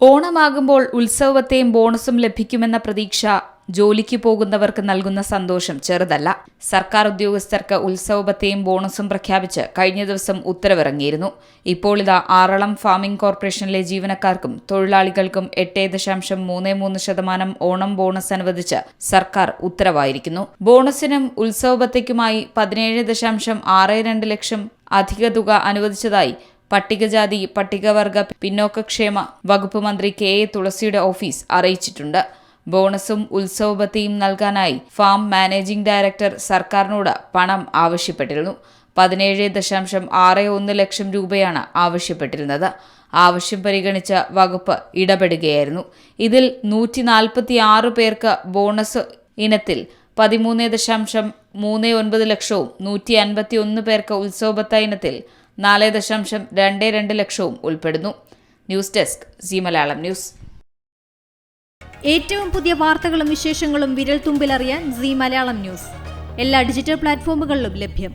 ഓണമാകുമ്പോൾ ഉത്സവത്തെയും ബോണസും ലഭിക്കുമെന്ന പ്രതീക്ഷ ജോലിക്ക് പോകുന്നവർക്ക് നൽകുന്ന സന്തോഷം ചെറുതല്ല. സർക്കാർ ഉദ്യോഗസ്ഥർക്ക് ഉത്സവത്തെയും ബോണസും പ്രഖ്യാപിച്ച് കഴിഞ്ഞ ദിവസം ഉത്തരവിറങ്ങിയിരുന്നു. ഇപ്പോൾ ഇതാ ആറളം ഫാമിംഗ് കോർപ്പറേഷനിലെ ജീവനക്കാർക്കും തൊഴിലാളികൾക്കും 8.33% ഓണം ബോണസ് അനുവദിച്ച് സർക്കാർ ഉത്തരവായിരിക്കുന്നു. ബോണസിനും ഉത്സവത്തെക്കുമായി 17.62 ലക്ഷം അധിക തുക അനുവദിച്ചതായി പട്ടികജാതി പട്ടികവർഗ പിന്നോക്കക്ഷേമ വകുപ്പ് മന്ത്രി കെ എ തുളസിയുടെ ഓഫീസ് അറിയിച്ചിട്ടുണ്ട്. ബോണസും ഉത്സവത്തെയും നൽകാനായി ഫാം മാനേജിംഗ് ഡയറക്ടർ സർക്കാരിനോട് പണം ആവശ്യപ്പെട്ടിരുന്നു. 17.61 ലക്ഷം രൂപയാണ് ആവശ്യപ്പെട്ടിരുന്നത്. ആവശ്യം പരിഗണിച്ച വകുപ്പ് ഇടപെടുകയായിരുന്നു. ഇതിൽ 146 പേർക്ക് ബോണസ് ഇനത്തിൽ 13.39 ലക്ഷവും 151 പേർക്ക് ഉത്സവബത്ത ഇനത്തിൽ 4.22 ലക്ഷവും ഉൾപ്പെടുന്നു. News desk C Malayalam news. ഏറ്റവും പുതിയ വാർത്തകളും വിശേഷങ്ങളും വിരൽ തുമ്പിലറിയാൻ സി മലയാളം ന്യൂസ് എല്ലാ ഡിജിറ്റൽ പ്ലാറ്റ്ഫോമുകളിലും ലഭ്യം.